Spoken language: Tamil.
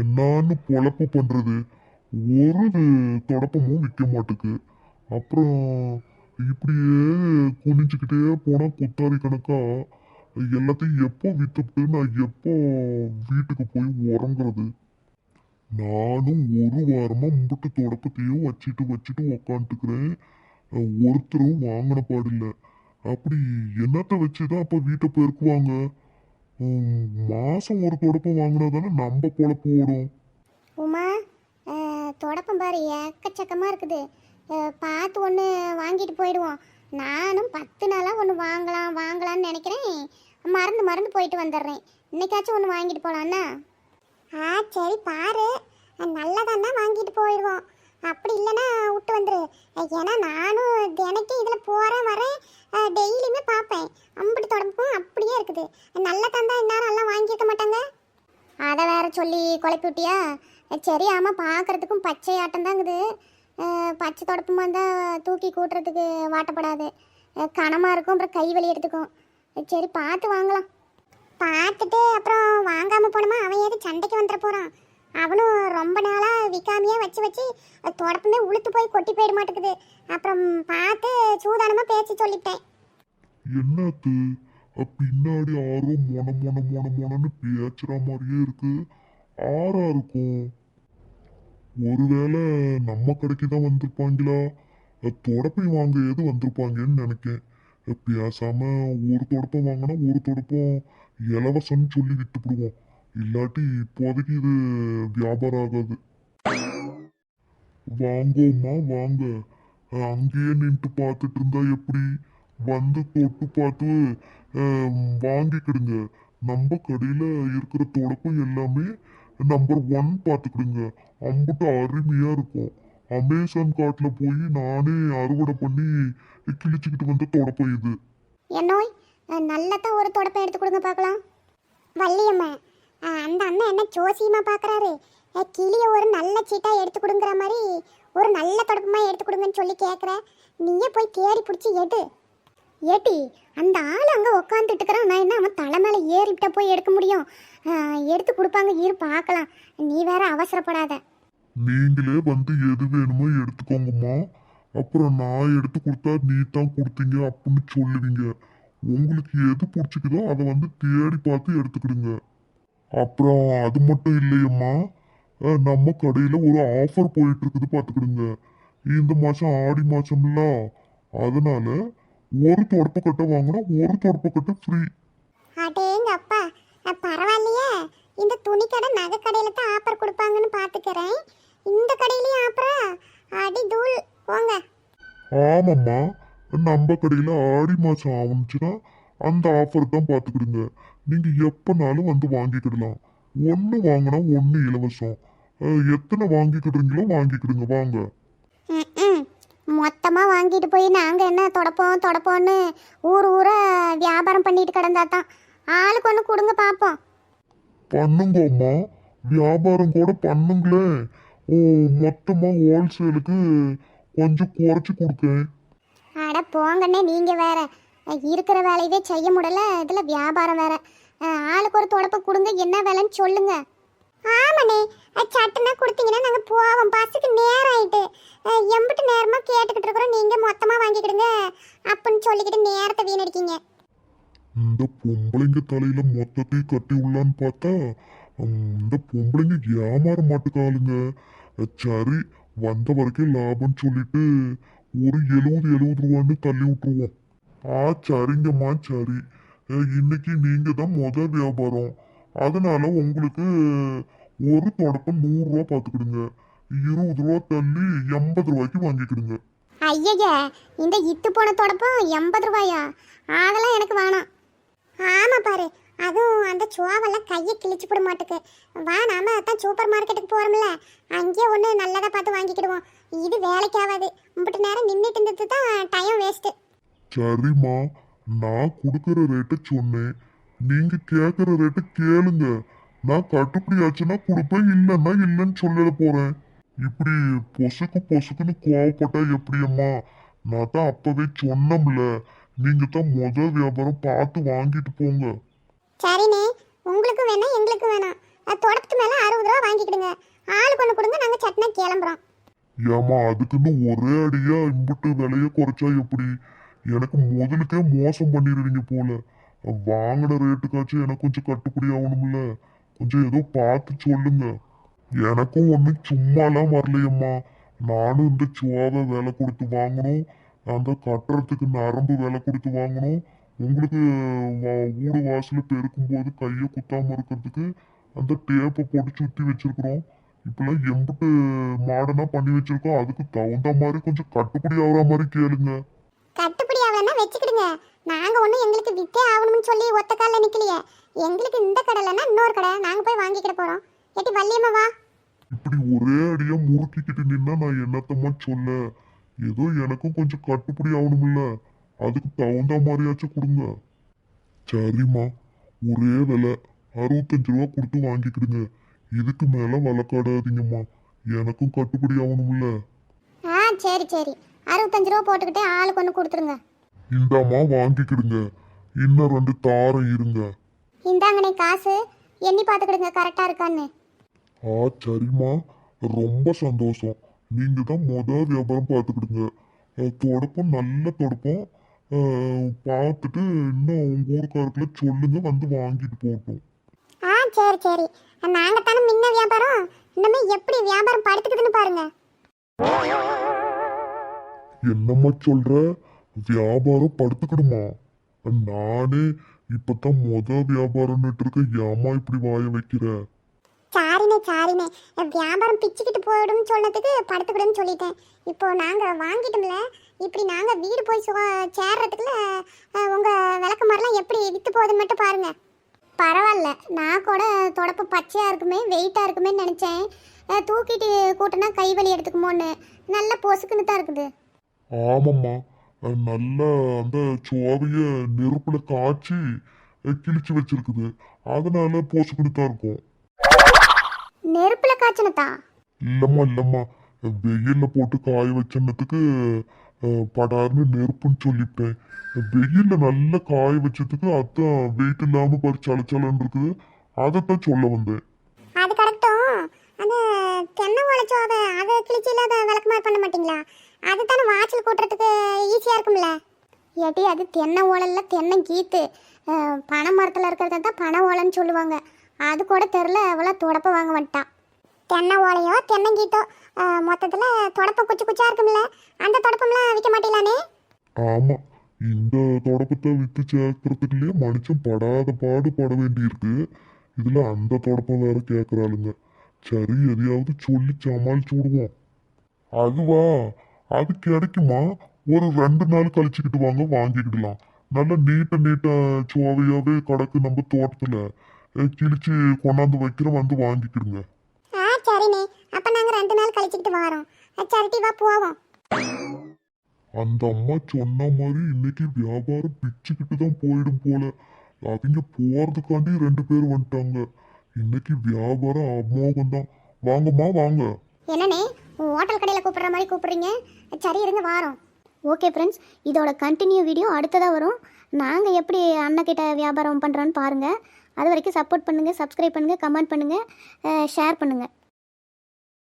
என்னான்னு பொழப்பு பண்றது. ஒரு தொடப்பமும் விற்க மாட்டுக்கு. அப்புறம் இப்படியே குனிஞ்சுக்கிட்டே போனா குத்தாரி கணக்கா எல்லாத்தையும் எப்போ வித்துட்டு நான் எப்போ வீட்டுக்கு போய் உறங்குறது. நானும் ஒரு வாரமா மும்பிட்டு தொடப்பத்தையும் வச்சுட்டு வச்சுட்டு உக்காந்துக்கிறேன். ஒருத்தரும் வாங்கின பாடில்லை. அப்படி என்னத்தை வச்சுதான் அப்ப வீட்டை பெருக்குவாங்க. மாசம் ஒரு தொடப்பம் வாங்கினா தானே நம்ம பொழப்பு ஓடும். உமா, தொடப்பம் பாரு எக்கச்சக்கமாக இருக்குது. பார்த்து ஒன்று வாங்கிட்டு போயிடுவோம். நானும் 10 நாளாக ஒன்று வாங்கலாம் வாங்கலாம்னு நினைக்கிறேன். மறந்து மறந்து போயிட்டு வந்துடுறேன். இன்னைக்காச்சும் ஒன்று வாங்கிட்டு போகலான்னா. சரி பாரு, நல்லதான்னா வாங்கிட்டு போயிடுவோம். அப்படி இல்லைன்னா விட்டு வந்துரு. ஏன்னா நானும் தினைக்கும் இதில் போகிறேன் வரேன், டெய்லியுமே பார்ப்பேன். அம்பிட்டு தொடப்பம் அப்படியே இருக்குது. நல்லா தந்தா இந்நேரம் எல்லாம் வாங்கியிருக்க மாட்டாங்க. அதை வேற சொல்லி குழப்பி விட்டியா? சரி, ஆமாம், பார்க்குறதுக்கும் பச்சை ஆட்டம் தாங்குது. பச்சை தொடப்பமாக இருந்தால் தூக்கி கூட்டுறதுக்கு வாட்டப்படாது. கனமாக இருக்கும், அப்புறம் கை வலி எடுத்துக்கும். சரி பார்த்து வாங்கலாம். பார்த்துட்டு அப்புறம் வாங்காமல் போனோமா அவன் ஏது சண்டைக்கு வந்துட போகிறான். அவனும் ரொம்ப நாளாக விற்காமையே வச்சு வச்சு தொடப்பமே உளுத்து போய் கொட்டி போயிட மாட்டேங்குது. அப்புறம் பார்த்து சூதானமாக பேச்சு சொல்லிட்டேன். என்னத்து பின்னாடி ஆரோ மொன மொன மொன மொனன்னு பேச்சுற மாதிரியே இருக்கு. ஆறா இருக்கும். ஒருவேளை நம்ம கடைக்கு தான் வந்திருப்பாங்களா? தொடப்பை வாங்க ஏது வந்திருப்பாங்கன்னு நினைக்கேன். பேசாம ஒரு தொடப்பம் வாங்கினா ஒரு தொடப்பம் இலவசம்னு சொல்லி விட்டுப்பிடுவோம். இல்லாட்டி இப்போதைக்கு இது வியாபாரம் ஆகாது. வாங்கோம்மா வாங்க. அங்கேயே நின்று பார்த்துட்டு இருந்தா எப்படி? வந்து தொட்டு பார்த்து வாங்கிக்கிடுங்க. நம்ம கடையில இருக்கிற தொடப்பம் எல்லாமே நம்பர் 1 பார்த்துக்கிடுங்க. அம்புட்டு அருமையா இருக்கும். அமேசான் காட்டுல போய் நானே அறுவடை பண்ணி கிழிச்சுக்கிட்டு வந்த தொடப்பம் இது. என்னோய், நல்லதான் ஒரு தொடப்பம் எடுத்து கொடுங்க பார்க்கலாம். வள்ளியம்மா, அந்த அண்ணன் என்ன ஜோசியமா பார்க்குறாரு. கிளிய ஒரு நல்ல சீட்டாக எடுத்து கொடுங்குற மாதிரி ஒரு நல்ல தொடப்பமாக எடுத்து கொடுங்கன்னு சொல்லி கேட்குற. நீயே போய் தேடி பிடிச்சி எடு. ஏட்டி, அந்த ஆள் அங்கே உக்காந்துட்டு இருக்கிறான். நான் என்ன அவன் தலை மேலே ஏறிவிட்ட போய் எடுக்க முடியும்? எடுத்து கொடுப்பாங்க, இரு பார்க்கலாம். நீ வேற அவசரப்படாத. நீங்களே வந்து எது வேணுமோ எடுத்துக்கோங்கம்மா. அப்புறம் நான் எடுத்து கொடுத்தா நீ தான் கொடுத்தீங்க அப்படின்னு சொல்லுவீங்க. உங்களுக்கு எது பிடிச்சிக்குதோ அதை வந்து தேடி பார்த்து எடுத்துக்கிடுங்க. அப்புறம் அது மட்டும் இல்லையம்மா, நம்ம கடையில் ஒரு ஆஃபர் போயிட்டு இருக்குது பார்த்துக்கிடுங்க. இந்த மாதம் ஆடி மாதம்ல, அதனால ஒரு தொடப்பக்கட்டை வாங்கினா ஒரு தொடப்பக்கட்டை ஃப்ரீ. அடேங்க அப்பா, பரவாயில்லையே. இந்த துணி கடை நகை கடையில் தான் ஆஃபர் கொடுப்பாங்கன்னு பார்த்துக்கிறேன். இந்த கடையிலையும் ஆஃபரா? அடி தூள் போங்க. ஆமாம்மா, நம்ம கடையில் ஆடி மாதம் ஆரம்பிச்சுன்னா அந்த ஆஃபர் தான் பார்த்துக்கிடுங்க. நீங்கள் எப்போனாலும் வந்து வாங்கிக்கிடலாம். ஒன்று வாங்கினா ஒன்று இலவசம். எத்தனை வாங்கிக்கிடுறீங்களோ வாங்கிக்கிடுங்க வாங்க. மொத்தமாக வாங்கிட்டு போய் நாங்கள் என்ன தொடப்போம் தொடப்போன்னு ஊர் ஊரை வியாபாரம் பண்ணிட்டு கிடந்தா தான். ஆளுக்கு ஒன்று கொடுங்க பார்ப்போம். பண்ணுங்கம்மா, வியாபாரம் கூட பண்ணுங்களே. ஓ, மொத்தமாக ஹோல்சேலுக்கு கொஞ்சம் குறைச்சி கொடுக்கேன். அட போங்கண்ணே, நீங்கள் வேற. இருக்கிற வேலையவே செய்ய முடியல, இதில் வியாபாரம் வேற. ஆளுக்கு ஒரு தொடப்பம் கொடுங்க, என்ன வேலைன்னு சொல்லுங்க. ஆமாண்ணே, சட்டுனா கொடுத்தீங்கன்னா நாங்கள் போவோம். பஸ்ஸுக்கு நேரம் ஆயிட்டு. எம்பிட்டு நேரமாக கேட்டுக்கிட்டு இருக்கிறோம். நீங்கள் மொத்தமாக வாங்கிக்கிடுங்க அப்படின்னு சொல்லிக்கிட்டு நேரத்தை வீணடிக்கீங்க. இந்த பொம்பளைங்க தலையில மொத்தத்தையும் கட்டி உள்ளான்னு பார்த்தா இந்த பொம்பளைங்க ஏமாற மாட்டுக்காளுங்க. சரி, வந்த வரைக்கும் லாபம்னு சொல்லிட்டு ஒரு 70 ரூபான்னு தள்ளி விட்டுருவோம். சரிங்கம்மா சரி. இன்னைக்கு நீங்க தான் முதல் வியாபாரம். அதனால உங்களுக்கு ஒரு தொடப்பம் 100 ரூபா பார்த்துக்கிடுங்க. 20 ரூபா தள்ளி 80 ரூபாய்க்கு வாங்கிக்கிடுங்க. ஐயா, இந்த இட்டு போன தொடப்பம் 80 ரூபாயா? அதெல்லாம் எனக்கு வேணாம். ஆமாம் பாரு, அதுவும் அந்த சுவாவெல்லாம் கையை கிழிச்சு போட மாட்டுக்கு. வா, நாம அதான் சூப்பர் மார்க்கெட்டுக்கு போகிறோம்ல, அங்கேயே ஒன்று நல்லதாக பார்த்து வாங்கிக்கிடுவோம். இது வேலைக்கு ஆகாது. முப்பட்டு நேரம் நின்றுட்டு இருந்தது தான் டைம் வேஸ்ட்டு. சரிம்மா, நான் கொடுக்குற ரேட்டை சொன்னேன். நீங்க கேட்குற ரேட்டை கேளுங்க. நான் கட்டுப்படி ஆச்சுன்னா கொடுப்பேன், இல்லைன்னா இல்லைன்னு சொல்லிட போறேன். இப்படி பொசுக்குன்னு கோவப்பட்டா எப்படியம்மா? நான் தான் அப்பவே சொன்னோம்ல, நீங்க தான் முதல் வியாபாரம் பார்த்து வாங்கிட்டு போங்க. சரிண்ணே, உங்களுக்கு வேணா எங்களுக்கு வேணாம். தொடப்பத்து மேலே 60 ரூபா வாங்கி நாங்க சட்னா கிளம்புறோம். ஏமா அதுக்குன்னு ஒரே அடியா இம்புட்டு விலைய குறைச்சா எப்படி? எனக்கு முதலுக்கே மோசம் பண்ணிடுவீங்க போல. வாங்கின ரேட்டுக்காச்சும் எனக்கு கொஞ்சம் கட்டுப்படி ஆகணும்ல. கொஞ்சம் ஏதோ பார்த்து சொல்லுங்க. எனக்கும் ஒன்றும் சும்மாலாம் வரலையம்மா. நானும் இந்த சுவாவை விலை கொடுத்து வாங்கணும், அந்த கட்டுறதுக்கு நரம்பு விலை கொடுத்து வாங்கணும். உங்களுக்கு வீடு வாசல பெருக்கும் போது கையை குத்தாம இருக்கிறதுக்கு அந்த டேப்பை போட்டு சுத்தி வச்சிருக்கிறோம். இப்பெல்லாம் எம்பிட்டு மாடனா பண்ணி வச்சிருக்கோம். அதுக்கு தகுந்த மாதிரி கொஞ்சம் கட்டுப்படி ஆகுற மாதிரி கேளுங்க. கட்டுப்படி ஆகலன்னா வச்சுக்கிடுங்க. நாங்க ஒன்றும் எங்களுக்கு வித்தே ஆகணும்னு சொல்லி ஒத்த காலில் நிக்கலையே. எங்களுக்கு இந்த கடைலன்னா இன்னொரு கடை நாங்க போய் வாங்கிக்கிட போறோம். ஏட்டி வள்ளியம்மா வா. இப்படி ஒரே அடியா முறுக்கிக்கிட்டு நின்னா நான் என்னத்தம்மா சொல்ல? ஏதோ எனக்கும் கொஞ்சம் கட்டுப்படி ஆகணும்ல. அதுக்கு தகுந்த மாதிரியாச்சும் கொடுங்க. சரிம்மா, ஒரே விலை 65 ரூபா கொடுத்து வாங்கிக்கிடுங்க. இதுக்கு மேல விலைக்காடாதீங்கம்மா. எனக்கும் கட்டுப்படி ஆகணும்ல. ஆ சரி சரி, 65 ரூபா போட்டுக்கிட்டே ஆளுக்கு ஒன்று கொடுத்துருங்க. இந்தாம்மா வாங்கிக்கிடுங்க. இன்னும் 2 தாரம் இருங்க. இந்தாங்கண்ணே காசு, எண்ணி பார்த்துக்கிடுங்க கரெக்டாக இருக்கான்னு. சரிம்மா, ரொம்ப சந்தோஷம். நீங்க தான் வியாபாரம் பார்த்துக்கிடுங்க. தொடப்பம் நல்ல தொடப்பம். பார்த்துட்டு இன்னும் உங்க ஊருக்காரர்களை சொல்லுங்க, வந்து வாங்கிட்டு போகட்டும். ஆ சரி சரி, நாங்கள் தானே முன்ன வியாபாரம், இன்னுமே எப்படி வியாபாரம் படுத்துக்குதுன்னு பாருங்க. என்னம்மா சொல்ற? வியாபாரம் படுத்துக்கிடுமா? நானே இப்பதான் வியாபாரம்னுட்டு இருக்க. ஏமா இப்படி வாய வைக்கிற? சாரிண்ணே சாரிண்ணே, வியாபாரம் பிச்சுக்கிட்டு போயிடும்னு சொன்னதுக்கு படுத்துக்கிடுன்னு சொல்லிட்டேன். இப்போ நாங்கள் வாங்கிட்டோம்ல, இப்படி நாங்கள் வீடு போய் சேர்றதுக்குள்ள உங்கள் விளக்கு மாதிரிலாம் எப்படி விற்று போகுதுன்னு மட்டும் பாருங்க. பரவாயில்ல, நான் கூட தொடப்பு பச்சையாக இருக்குமே வெயிட்டாக இருக்குமே நினச்சேன். தூக்கிட்டு கூட்டினா கை வலி எடுத்துக்குமோன்னு. நல்ல பொசுக்குன்னு தான் இருக்குது. ஆமாம்மா, நல்லா அந்த சுவாவைய நெருப்புல காய்ச்சி கிழிச்சு வச்சிருக்குது. அதனால போசுக்கிட்டு தான் இருக்கும். நெருப்புல காய்ச்சனதா? இல்லம்மா, வெயில்ல போட்டு காய வச்சனத்துக்கு படார்னு நெருப்புன்னு சொல்லிவிட்டேன். வெயில்ல நல்லா காய வச்சதுக்கு அதான் வெயிட் இல்லாம பாரு சலச்சலன்னு இருக்குது. அதைத்தான் சொல்ல வந்தேன். அது கரெக்டும். அந்த தென்னை உழைச்சோத அதை கிழிச்சு இல்லாத விளக்கு மாதிரி பண்ண மாட்டீங்களா? அது தானே வாசல் கூட்டுறதுக்கு ஈஸியாக இருக்கும்ல. ஏட்டி அது தென்னை ஓலைல தென்னை கீத்து. பனை மரத்தில் இருக்கிறத தான் பனை ஓலைன்னு சொல்லுவாங்க. அது கூட தெரில, அவ்வளோ தொடப்ப வாங்க மாட்டான். தென்னை ஓலையோ தென்னங்கீத்தோ மொத்தத்தில் தொடப்ப குச்சி குச்சா இருக்கும்ல, அந்த தொடப்பம்லாம் விற்க மாட்டீங்களானே? ஆமா, இந்த தொடப்பத்தை வித்து சேர்க்கறதுக்குள்ளேயே மனுஷன் படாத பாடு பட வேண்டியிருக்கு. இதுல அந்த தொடப்பம் வேற கேட்கறாளுங்க. சரி, எதையாவது சொல்லி சமாளிச்சு விடுவோம். அதுவா, அது கிடைக்குமா? ஒரு 2 நாள் கழிச்சுக்கிட்டு வாங்க, வாங்கிக்கிடலாம். நல்லா நீட்ட சுவாவையாவே கிடக்கு நம்ம தோட்டத்துல. கிழிச்சு கொண்டாந்து வைக்கிற, வந்து வாங்கிக்கிடுங்க. ஆ சரிண்ணே, அப்போ நாங்கள் 2 நாள் கழிச்சுக்கிட்டு வரோம். சரிட்டி வா போவோம். அந்த அம்மா சொன்ன மாதிரி இன்னைக்கு வியாபாரம் பிச்சுக்கிட்டு தான் போயிடும் போல. அவங்க போறதுக்காண்டி 2 பேர் வந்துட்டாங்க. இன்னைக்கு வியாபாரம் அமோகம் தான். வாங்கம்மா வாங்க. என்னண்ணே, ஹோட்டல் கடையில் கூப்பிட்ற மாதிரி கூப்பிட்றீங்க? சரி இருங்க வாரோம். ஓகே ஃப்ரெண்ட்ஸ், இதோட கண்டினியூ வீடியோ அடுத்ததாக வரும். நாங்கள் எப்படி அண்ணக்கிட்ட வியாபாரம் பண்ணுறோன்னு பாருங்கள். அது வரைக்கும் சப்போர்ட் பண்ணுங்கள், சப்ஸ்கிரைப் பண்ணுங்கள், கமெண்ட் பண்ணுங்கள், ஷேர் பண்ணுங்கள்.